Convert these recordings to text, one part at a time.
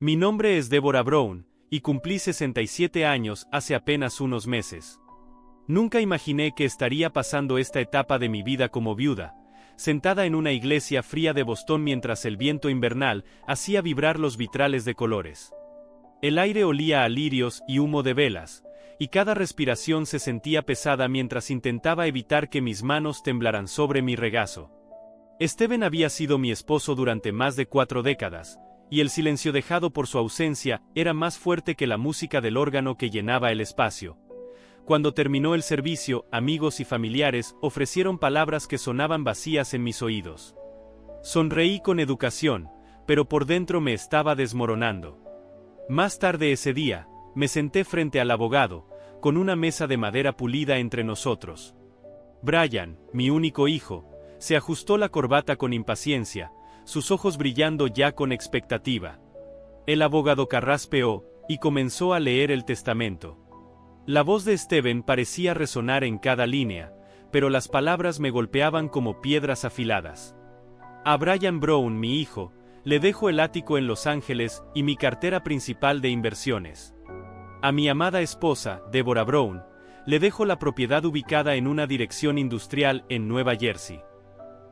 Mi nombre es Deborah Brown, y cumplí 67 años hace apenas unos meses. Nunca imaginé que estaría pasando esta etapa de mi vida como viuda, sentada en una iglesia fría de Boston mientras el viento invernal hacía vibrar los vitrales de colores. El aire olía a lirios y humo de velas, y cada respiración se sentía pesada mientras intentaba evitar que mis manos temblaran sobre mi regazo. Steven había sido mi esposo durante más de 4 décadas, y el silencio dejado por su ausencia era más fuerte que la música del órgano que llenaba el espacio. Cuando terminó el servicio, amigos y familiares ofrecieron palabras que sonaban vacías en mis oídos. Sonreí con educación, pero por dentro me estaba desmoronando. Más tarde ese día, me senté frente al abogado, con una mesa de madera pulida entre nosotros. Brian, mi único hijo, se ajustó la corbata con impaciencia, sus ojos brillando ya con expectativa. El abogado carraspeó, y comenzó a leer el testamento. La voz de Steven parecía resonar en cada línea, pero las palabras me golpeaban como piedras afiladas. A Brian Brown, mi hijo, le dejo el ático en Los Ángeles y mi cartera principal de inversiones. A mi amada esposa, Deborah Brown, le dejo la propiedad ubicada en una dirección industrial en Nueva Jersey.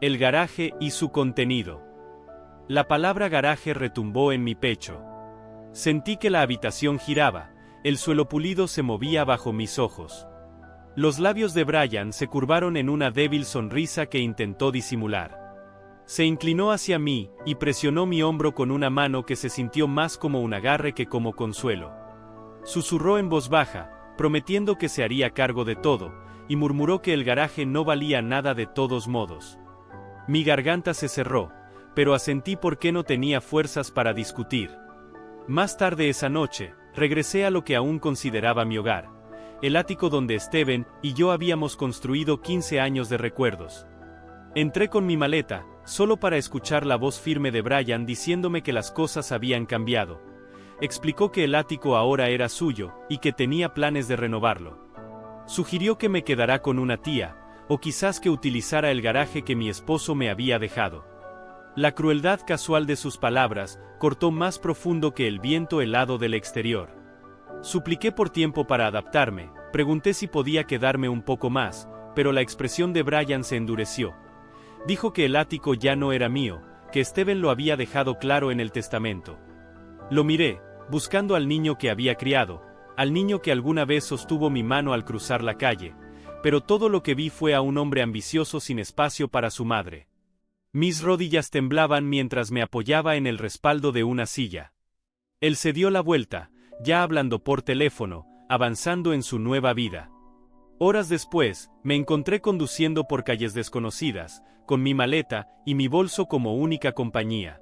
El garaje y su contenido. La palabra garaje retumbó en mi pecho. Sentí que la habitación giraba, el suelo pulido se movía bajo mis ojos. Los labios de Brian se curvaron en una débil sonrisa que intentó disimular. Se inclinó hacia mí y presionó mi hombro con una mano que se sintió más como un agarre que como consuelo. Susurró en voz baja, prometiendo que se haría cargo de todo, y murmuró que el garaje no valía nada de todos modos. Mi garganta se cerró, pero asentí porque no tenía fuerzas para discutir. Más tarde esa noche, regresé a lo que aún consideraba mi hogar, el ático donde Steven y yo habíamos construido 15 años de recuerdos. Entré con mi maleta, solo para escuchar la voz firme de Brian diciéndome que las cosas habían cambiado. Explicó que el ático ahora era suyo, y que tenía planes de renovarlo. Sugirió que me quedara con una tía, o quizás que utilizara el garaje que mi esposo me había dejado. La crueldad casual de sus palabras cortó más profundo que el viento helado del exterior. Supliqué por tiempo para adaptarme, pregunté si podía quedarme un poco más, pero la expresión de Brian se endureció. Dijo que el ático ya no era mío, que Steven lo había dejado claro en el testamento. Lo miré, buscando al niño que había criado, al niño que alguna vez sostuvo mi mano al cruzar la calle, pero todo lo que vi fue a un hombre ambicioso sin espacio para su madre. Mis rodillas temblaban mientras me apoyaba en el respaldo de una silla. Él se dio la vuelta, ya hablando por teléfono, avanzando en su nueva vida. Horas después, me encontré conduciendo por calles desconocidas, con mi maleta y mi bolso como única compañía.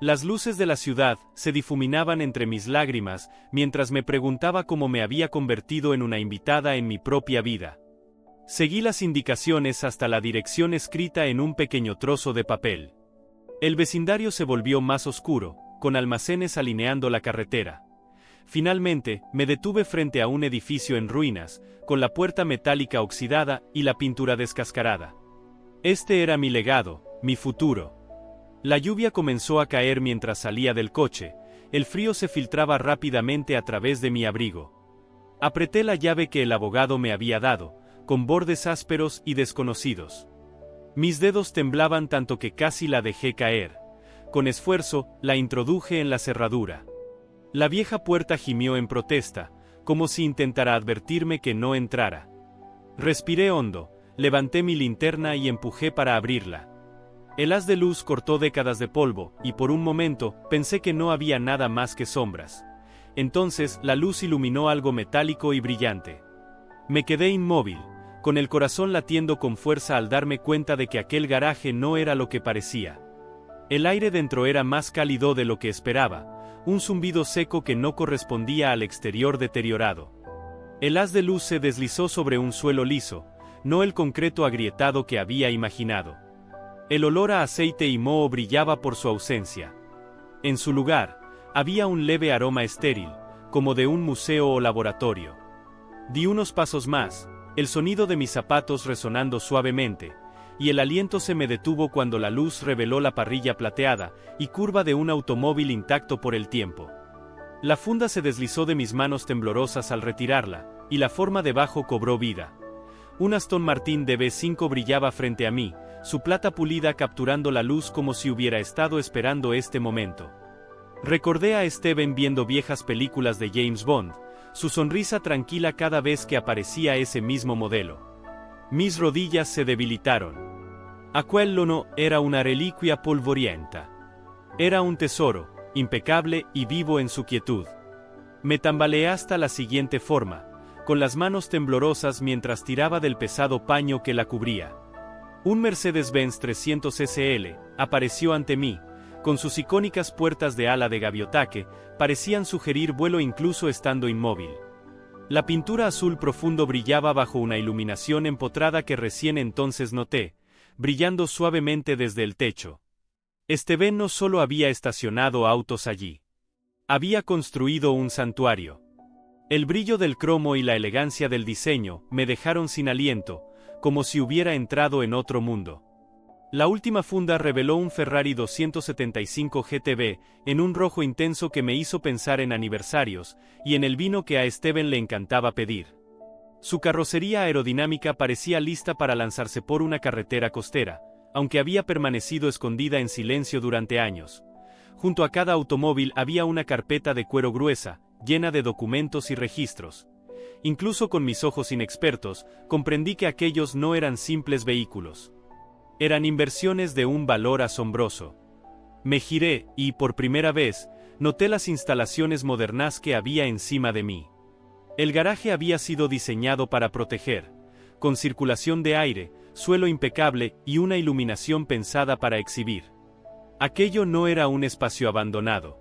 Las luces de la ciudad se difuminaban entre mis lágrimas mientras me preguntaba cómo me había convertido en una invitada en mi propia vida. Seguí las indicaciones hasta la dirección escrita en un pequeño trozo de papel. El vecindario se volvió más oscuro, con almacenes alineando la carretera. Finalmente, me detuve frente a un edificio en ruinas, con la puerta metálica oxidada y la pintura descascarada. Este era mi legado, mi futuro. La lluvia comenzó a caer mientras salía del coche, el frío se filtraba rápidamente a través de mi abrigo. Apreté la llave que el abogado me había dado, con bordes ásperos y desconocidos. Mis dedos temblaban tanto que casi la dejé caer. Con esfuerzo, la introduje en la cerradura. La vieja puerta gimió en protesta, como si intentara advertirme que no entrara. Respiré hondo, levanté mi linterna y empujé para abrirla. El haz de luz cortó décadas de polvo, y por un momento, pensé que no había nada más que sombras. Entonces, la luz iluminó algo metálico y brillante. Me quedé inmóvil, con el corazón latiendo con fuerza al darme cuenta de que aquel garaje no era lo que parecía. El aire dentro era más cálido de lo que esperaba, un zumbido seco que no correspondía al exterior deteriorado. El haz de luz se deslizó sobre un suelo liso, no el concreto agrietado que había imaginado. El olor a aceite y moho brillaba por su ausencia. En su lugar, había un leve aroma estéril, como de un museo o laboratorio. Di unos pasos más, el sonido de mis zapatos resonando suavemente, y el aliento se me detuvo cuando la luz reveló la parrilla plateada y curva de un automóvil intacto por el tiempo. La funda se deslizó de mis manos temblorosas al retirarla, y la forma debajo cobró vida. Un Aston Martin DB5 brillaba frente a mí, su plata pulida capturando la luz como si hubiera estado esperando este momento. Recordé a Steven viendo viejas películas de James Bond, su sonrisa tranquila cada vez que aparecía ese mismo modelo. Mis rodillas se debilitaron. Aquello no era una reliquia polvorienta. Era un tesoro, impecable y vivo en su quietud. Me tambaleé hasta la siguiente forma, con las manos temblorosas mientras tiraba del pesado paño que la cubría. Un Mercedes-Benz 300 SL apareció ante mí, con sus icónicas puertas de ala de gaviota que parecían sugerir vuelo incluso estando inmóvil. La pintura azul profundo brillaba bajo una iluminación empotrada que recién entonces noté, brillando suavemente desde el techo. Steven no solo había estacionado autos allí. Había construido un santuario. El brillo del cromo y la elegancia del diseño me dejaron sin aliento, como si hubiera entrado en otro mundo. La última funda reveló un Ferrari 275 GTB, en un rojo intenso que me hizo pensar en aniversarios, y en el vino que a Steven le encantaba pedir. Su carrocería aerodinámica parecía lista para lanzarse por una carretera costera, aunque había permanecido escondida en silencio durante años. Junto a cada automóvil había una carpeta de cuero gruesa, llena de documentos y registros. Incluso con mis ojos inexpertos, comprendí que aquellos no eran simples vehículos. Eran inversiones de un valor asombroso. Me giré y, por primera vez, noté las instalaciones modernas que había encima de mí. El garaje había sido diseñado para proteger, con circulación de aire, suelo impecable y una iluminación pensada para exhibir. Aquello no era un espacio abandonado.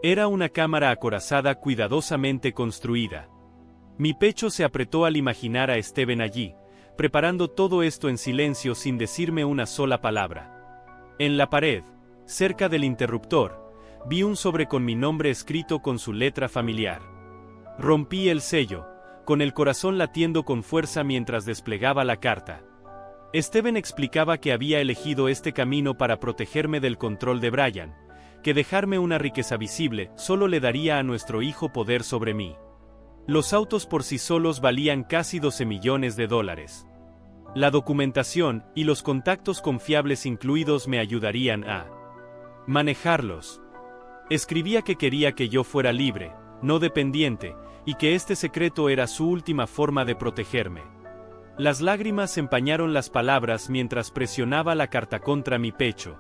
Era una cámara acorazada cuidadosamente construida. Mi pecho se apretó al imaginar a Steven allí, preparando todo esto en silencio sin decirme una sola palabra. En la pared, cerca del interruptor, vi un sobre con mi nombre escrito con su letra familiar. Rompí el sello, con el corazón latiendo con fuerza mientras desplegaba la carta. Steven explicaba que había elegido este camino para protegerme del control de Brian, que dejarme una riqueza visible solo le daría a nuestro hijo poder sobre mí. Los autos por sí solos valían casi 12 millones de dólares. La documentación y los contactos confiables incluidos me ayudarían a manejarlos. Escribía que quería que yo fuera libre, no dependiente, y que este secreto era su última forma de protegerme. Las lágrimas empañaron las palabras mientras presionaba la carta contra mi pecho.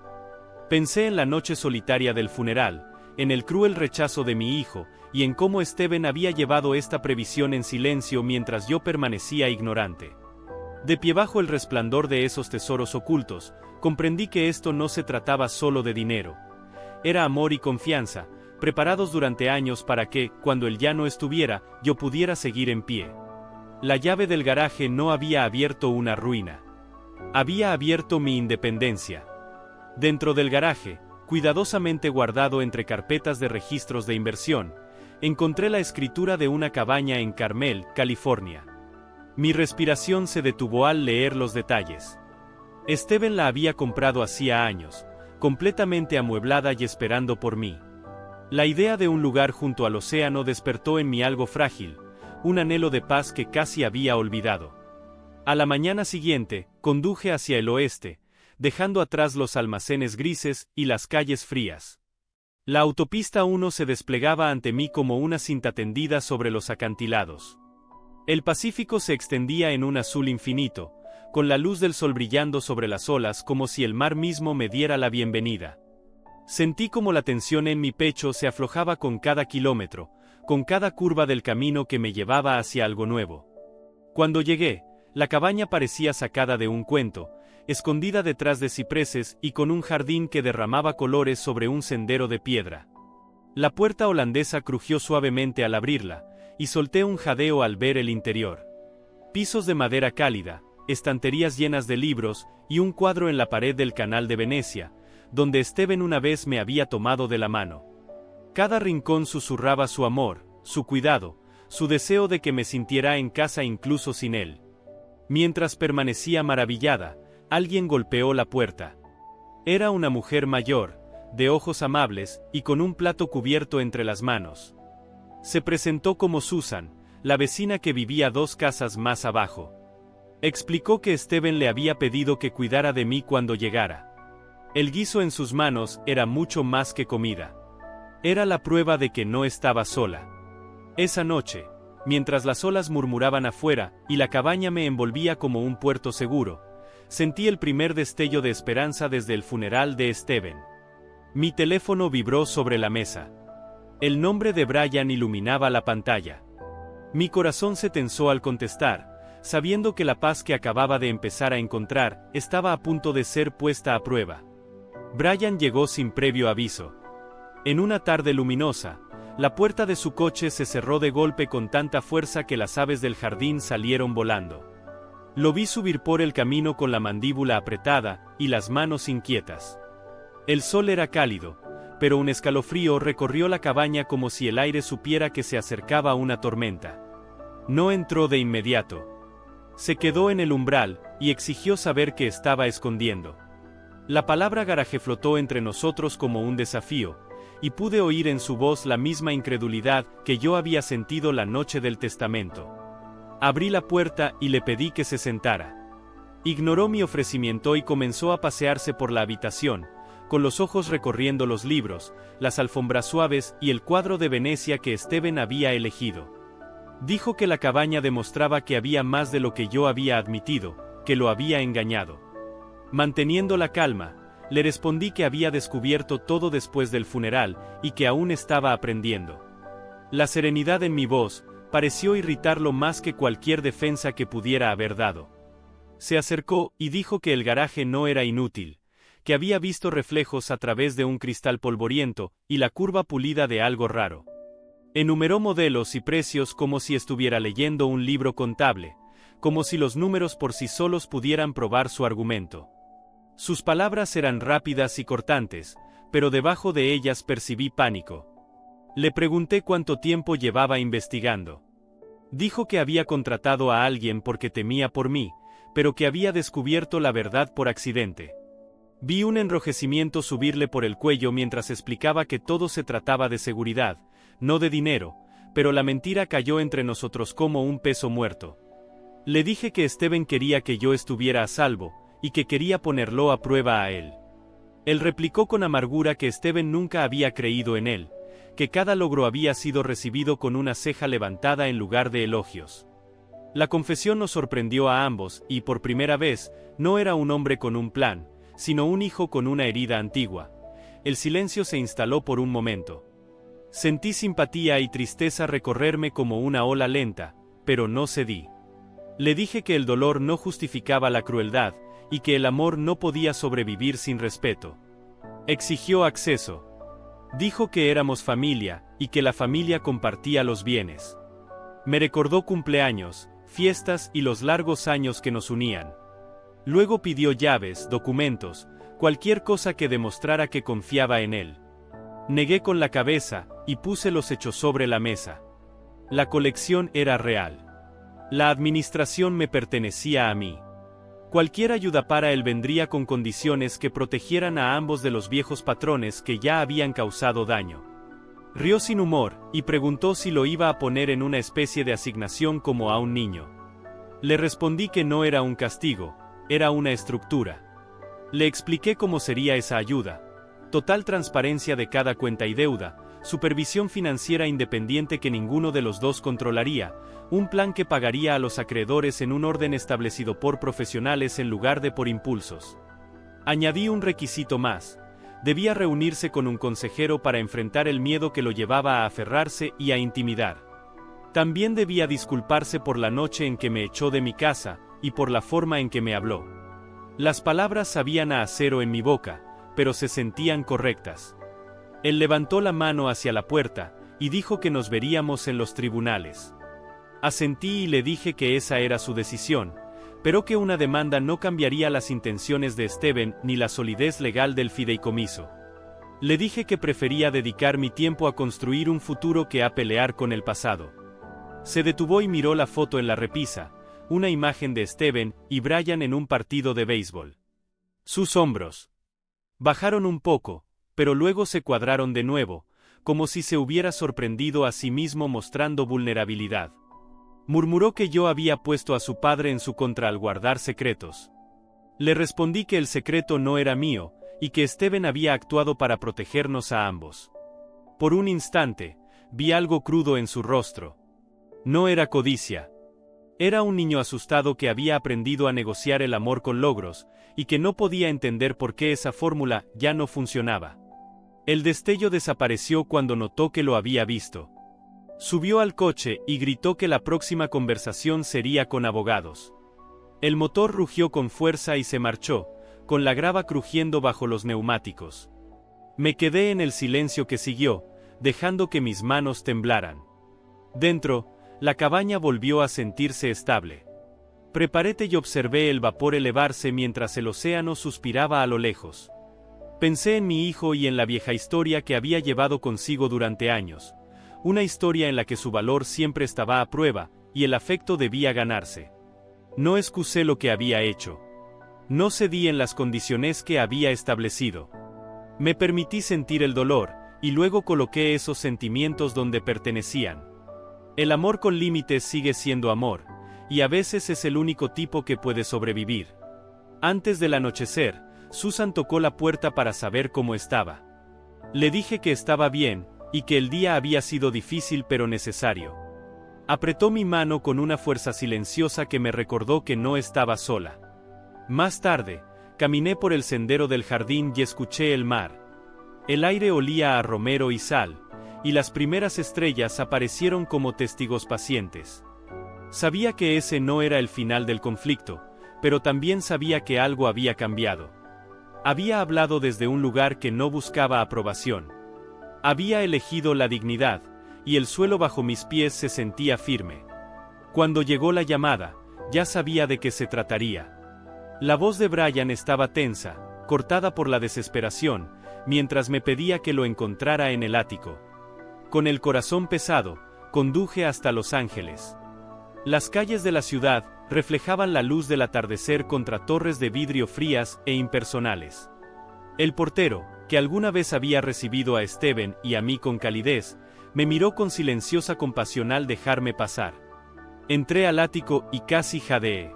Pensé en la noche solitaria del funeral, en el cruel rechazo de mi hijo, y en cómo Steven había llevado esta previsión en silencio mientras yo permanecía ignorante. De pie bajo el resplandor de esos tesoros ocultos, comprendí que esto no se trataba solo de dinero. Era amor y confianza, preparados durante años para que, cuando él ya no estuviera, yo pudiera seguir en pie. La llave del garaje no había abierto una ruina. Había abierto mi independencia. Dentro del garaje, cuidadosamente guardado entre carpetas de registros de inversión, encontré la escritura de una cabaña en Carmel, California. Mi respiración se detuvo al leer los detalles. Steven la había comprado hacía años, completamente amueblada y esperando por mí. La idea de un lugar junto al océano despertó en mí algo frágil, un anhelo de paz que casi había olvidado. A la mañana siguiente, conduje hacia el oeste, dejando atrás los almacenes grises y las calles frías. La autopista 1 se desplegaba ante mí como una cinta tendida sobre los acantilados. El Pacífico se extendía en un azul infinito, con la luz del sol brillando sobre las olas como si el mar mismo me diera la bienvenida. Sentí como la tensión en mi pecho se aflojaba con cada kilómetro, con cada curva del camino que me llevaba hacia algo nuevo. Cuando llegué, la cabaña parecía sacada de un cuento, escondida detrás de cipreses y con un jardín que derramaba colores sobre un sendero de piedra. La puerta holandesa crujió suavemente al abrirla, y solté un jadeo al ver el interior. Pisos de madera cálida, estanterías llenas de libros y un cuadro en la pared del Canal de Venecia, donde Steven una vez me había tomado de la mano. Cada rincón susurraba su amor, su cuidado, su deseo de que me sintiera en casa incluso sin él. Mientras permanecía maravillada, alguien golpeó la puerta. Era una mujer mayor, de ojos amables, y con un plato cubierto entre las manos. Se presentó como Susan, la vecina que vivía 2 casas más abajo. Explicó que Steven le había pedido que cuidara de mí cuando llegara. El guiso en sus manos era mucho más que comida. Era la prueba de que no estaba sola. Esa noche, mientras las olas murmuraban afuera y la cabaña me envolvía como un puerto seguro, sentí el primer destello de esperanza desde el funeral de Steven. Mi teléfono vibró sobre la mesa. El nombre de Brian iluminaba la pantalla. Mi corazón se tensó al contestar, sabiendo que la paz que acababa de empezar a encontrar estaba a punto de ser puesta a prueba. Brian llegó sin previo aviso. En una tarde luminosa, la puerta de su coche se cerró de golpe con tanta fuerza que las aves del jardín salieron volando. Lo vi subir por el camino con la mandíbula apretada y las manos inquietas. El sol era cálido, pero un escalofrío recorrió la cabaña como si el aire supiera que se acercaba una tormenta. No entró de inmediato. Se quedó en el umbral y exigió saber qué estaba escondiendo. La palabra garaje flotó entre nosotros como un desafío, y pude oír en su voz la misma incredulidad que yo había sentido la noche del testamento. Abrí la puerta y le pedí que se sentara. Ignoró mi ofrecimiento y comenzó a pasearse por la habitación, con los ojos recorriendo los libros, las alfombras suaves y el cuadro de Venecia que Steven había elegido. Dijo que la cabaña demostraba que había más de lo que yo había admitido, que lo había engañado. Manteniendo la calma, le respondí que había descubierto todo después del funeral y que aún estaba aprendiendo. La serenidad en mi voz pareció irritarlo más que cualquier defensa que pudiera haber dado. Se acercó y dijo que el garaje no era inútil, que había visto reflejos a través de un cristal polvoriento y la curva pulida de algo raro. Enumeró modelos y precios como si estuviera leyendo un libro contable, como si los números por sí solos pudieran probar su argumento. Sus palabras eran rápidas y cortantes, pero debajo de ellas percibí pánico. Le pregunté cuánto tiempo llevaba investigando. Dijo que había contratado a alguien porque temía por mí, pero que había descubierto la verdad por accidente. Vi un enrojecimiento subirle por el cuello mientras explicaba que todo se trataba de seguridad, no de dinero, pero la mentira cayó entre nosotros como un peso muerto. Le dije que Steven quería que yo estuviera a salvo, y que quería ponerlo a prueba a él. Él replicó con amargura que Steven nunca había creído en él, que cada logro había sido recibido con una ceja levantada en lugar de elogios. La confesión nos sorprendió a ambos y, por primera vez, no era un hombre con un plan, sino un hijo con una herida antigua. El silencio se instaló por un momento. Sentí simpatía y tristeza recorrerme como una ola lenta, pero no cedí. Le dije que el dolor no justificaba la crueldad, y que el amor no podía sobrevivir sin respeto. Exigió acceso. Dijo que éramos familia, y que la familia compartía los bienes. Me recordó cumpleaños, fiestas y los largos años que nos unían. Luego pidió llaves, documentos, cualquier cosa que demostrara que confiaba en él. Negué con la cabeza, y puse los hechos sobre la mesa. La colección era real. La administración me pertenecía a mí. Cualquier ayuda para él vendría con condiciones que protegieran a ambos de los viejos patrones que ya habían causado daño. Rió sin humor, y preguntó si lo iba a poner en una especie de asignación como a un niño. Le respondí que no era un castigo, era una estructura. Le expliqué cómo sería esa ayuda: total transparencia de cada cuenta y deuda, supervisión financiera independiente que ninguno de los dos controlaría, un plan que pagaría a los acreedores en un orden establecido por profesionales en lugar de por impulsos. Añadí un requisito más: debía reunirse con un consejero para enfrentar el miedo que lo llevaba a aferrarse y a intimidar. También debía disculparse por la noche en que me echó de mi casa, y por la forma en que me habló. Las palabras sabían a acero en mi boca, pero se sentían correctas. Él levantó la mano hacia la puerta, y dijo que nos veríamos en los tribunales. Asentí y le dije que esa era su decisión, pero que una demanda no cambiaría las intenciones de Steven ni la solidez legal del fideicomiso. Le dije que prefería dedicar mi tiempo a construir un futuro que a pelear con el pasado. Se detuvo y miró la foto en la repisa, una imagen de Steven y Brian en un partido de béisbol. Sus hombros bajaron un poco, pero luego se cuadraron de nuevo, como si se hubiera sorprendido a sí mismo mostrando vulnerabilidad. Murmuró que yo había puesto a su padre en su contra al guardar secretos. Le respondí que el secreto no era mío, y que Steven había actuado para protegernos a ambos. Por un instante, vi algo crudo en su rostro. No era codicia. Era un niño asustado que había aprendido a negociar el amor con logros, y que no podía entender por qué esa fórmula ya no funcionaba. El destello desapareció cuando notó que lo había visto. Subió al coche y gritó que la próxima conversación sería con abogados. El motor rugió con fuerza y se marchó, con la grava crujiendo bajo los neumáticos. Me quedé en el silencio que siguió, dejando que mis manos temblaran. Dentro, la cabaña volvió a sentirse estable. Preparé té y observé el vapor elevarse mientras el océano suspiraba a lo lejos. Pensé en mi hijo y en la vieja historia que había llevado consigo durante años, una historia en la que su valor siempre estaba a prueba, y el afecto debía ganarse. No excusé lo que había hecho. No cedí en las condiciones que había establecido. Me permití sentir el dolor, y luego coloqué esos sentimientos donde pertenecían. El amor con límites sigue siendo amor, y a veces es el único tipo que puede sobrevivir. Antes del anochecer, Susan tocó la puerta para saber cómo estaba. Le dije que estaba bien, y que el día había sido difícil pero necesario. Apretó mi mano con una fuerza silenciosa que me recordó que no estaba sola. Más tarde, caminé por el sendero del jardín y escuché el mar. El aire olía a romero y sal, y las primeras estrellas aparecieron como testigos pacientes. Sabía que ese no era el final del conflicto, pero también sabía que algo había cambiado. Había hablado desde un lugar que no buscaba aprobación. Había elegido la dignidad, y el suelo bajo mis pies se sentía firme. Cuando llegó la llamada, ya sabía de qué se trataría. La voz de Brian estaba tensa, cortada por la desesperación, mientras me pedía que lo encontrara en el ático. Con el corazón pesado, conduje hasta Los Ángeles. Las calles de la ciudad reflejaban la luz del atardecer contra torres de vidrio frías e impersonales. El portero, que alguna vez había recibido a Steven y a mí con calidez, me miró con silenciosa compasión al dejarme pasar. Entré al ático y casi jadeé.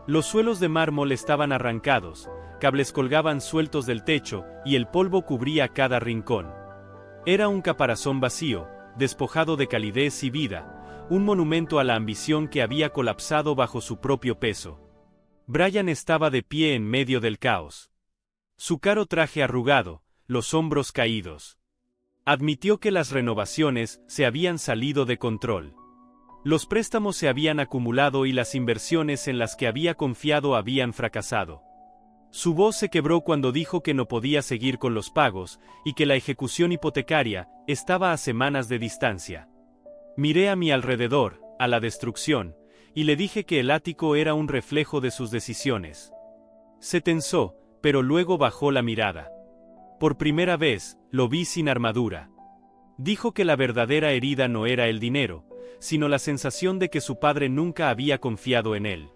Los suelos de mármol estaban arrancados, cables colgaban sueltos del techo y el polvo cubría cada rincón. Era un caparazón vacío, despojado de calidez y vida, un monumento a la ambición que había colapsado bajo su propio peso. Brian estaba de pie en medio del caos. Su caro traje arrugado, los hombros caídos. Admitió que las renovaciones se habían salido de control. Los préstamos se habían acumulado y las inversiones en las que había confiado habían fracasado. Su voz se quebró cuando dijo que no podía seguir con los pagos, y que la ejecución hipotecaria estaba a semanas de distancia. Miré a mi alrededor, a la destrucción, y le dije que el ático era un reflejo de sus decisiones. Se tensó, pero luego bajó la mirada. Por primera vez, lo vi sin armadura. Dijo que la verdadera herida no era el dinero, sino la sensación de que su padre nunca había confiado en él.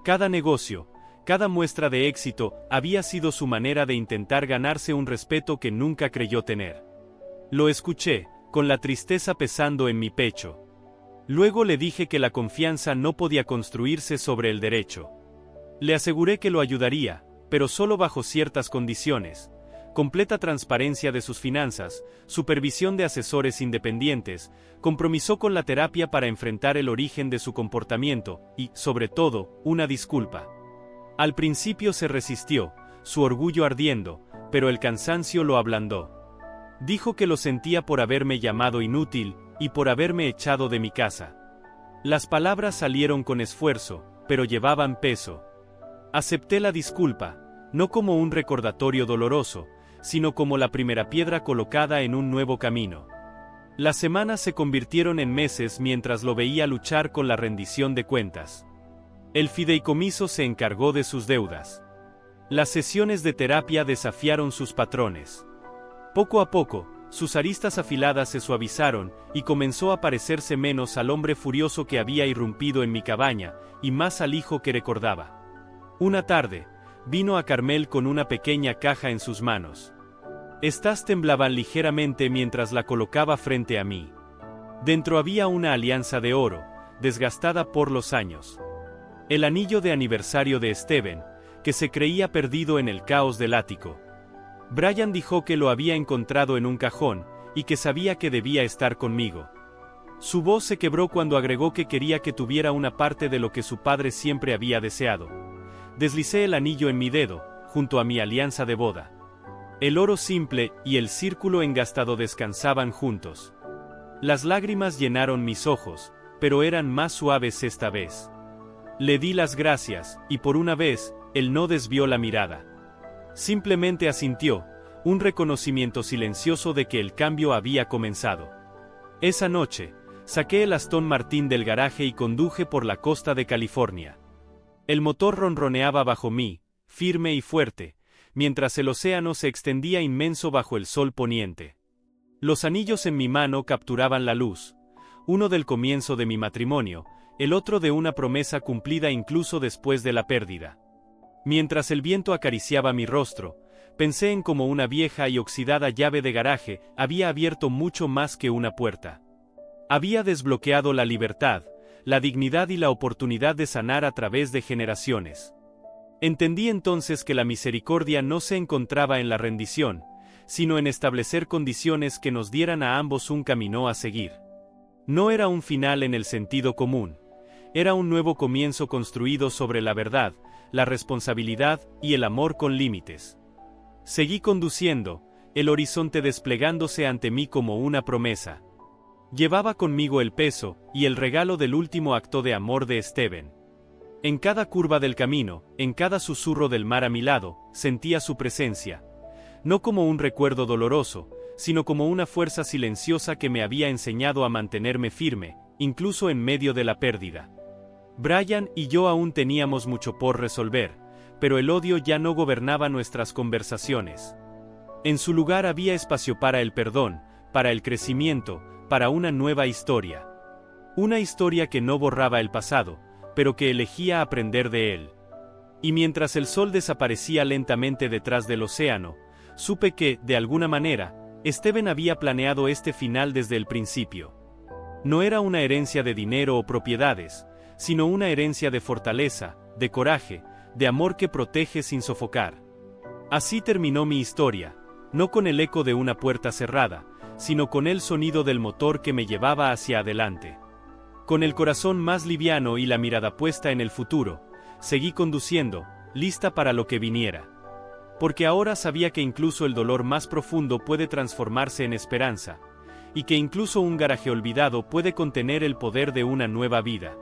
Cada negocio, cada muestra de éxito, había sido su manera de intentar ganarse un respeto que nunca creyó tener. Lo escuché, con la tristeza pesando en mi pecho. Luego le dije que la confianza no podía construirse sobre el derecho. Le aseguré que lo ayudaría, pero solo bajo ciertas condiciones: completa transparencia de sus finanzas, supervisión de asesores independientes, compromiso con la terapia para enfrentar el origen de su comportamiento y, sobre todo, una disculpa. Al principio se resistió, su orgullo ardiendo, pero el cansancio lo ablandó. Dijo que lo sentía por haberme llamado inútil y por haberme echado de mi casa. Las palabras salieron con esfuerzo, pero llevaban peso. Acepté la disculpa, no como un recordatorio doloroso, sino como la primera piedra colocada en un nuevo camino. Las semanas se convirtieron en meses mientras lo veía luchar con la rendición de cuentas. El fideicomiso se encargó de sus deudas. Las sesiones de terapia desafiaron sus patrones. Poco a poco, sus aristas afiladas se suavizaron y comenzó a parecerse menos al hombre furioso que había irrumpido en mi cabaña, y más al hijo que recordaba. Una tarde, vino a Carmel con una pequeña caja en sus manos. Estas temblaban ligeramente mientras la colocaba frente a mí. Dentro había una alianza de oro, desgastada por los años. El anillo de aniversario de Steven, que se creía perdido en el caos del ático. Brian dijo que lo había encontrado en un cajón, y que sabía que debía estar conmigo. Su voz se quebró cuando agregó que quería que tuviera una parte de lo que su padre siempre había deseado. Deslicé el anillo en mi dedo, junto a mi alianza de boda. El oro simple y el círculo engastado descansaban juntos. Las lágrimas llenaron mis ojos, pero eran más suaves esta vez. Le di las gracias, y por una vez, él no desvió la mirada. Simplemente asintió, un reconocimiento silencioso de que el cambio había comenzado. Esa noche, saqué el Aston Martin del garaje y conduje por la costa de California. El motor ronroneaba bajo mí, firme y fuerte, mientras el océano se extendía inmenso bajo el sol poniente. Los anillos en mi mano capturaban la luz, uno del comienzo de mi matrimonio, el otro de una promesa cumplida incluso después de la pérdida. Mientras el viento acariciaba mi rostro, pensé en cómo una vieja y oxidada llave de garaje había abierto mucho más que una puerta. Había desbloqueado la libertad, la dignidad y la oportunidad de sanar a través de generaciones. Entendí entonces que la misericordia no se encontraba en la rendición, sino en establecer condiciones que nos dieran a ambos un camino a seguir. No era un final en el sentido común, era un nuevo comienzo construido sobre la verdad, la responsabilidad y el amor con límites. Seguí conduciendo, el horizonte desplegándose ante mí como una promesa. Llevaba conmigo el peso y el regalo del último acto de amor de Steven. En cada curva del camino, en cada susurro del mar a mi lado, sentía su presencia. No como un recuerdo doloroso, sino como una fuerza silenciosa que me había enseñado a mantenerme firme, incluso en medio de la pérdida. Brian y yo aún teníamos mucho por resolver, pero el odio ya no gobernaba nuestras conversaciones. En su lugar había espacio para el perdón, para el crecimiento, para una nueva historia. Una historia que no borraba el pasado, pero que elegía aprender de él. Y mientras el sol desaparecía lentamente detrás del océano, supe que, de alguna manera, Steven había planeado este final desde el principio. No era una herencia de dinero o propiedades, sino una herencia de fortaleza, de coraje, de amor que protege sin sofocar. Así terminó mi historia, no con el eco de una puerta cerrada, sino con el sonido del motor que me llevaba hacia adelante. Con el corazón más liviano y la mirada puesta en el futuro, seguí conduciendo, lista para lo que viniera. Porque ahora sabía que incluso el dolor más profundo puede transformarse en esperanza, y que incluso un garaje olvidado puede contener el poder de una nueva vida.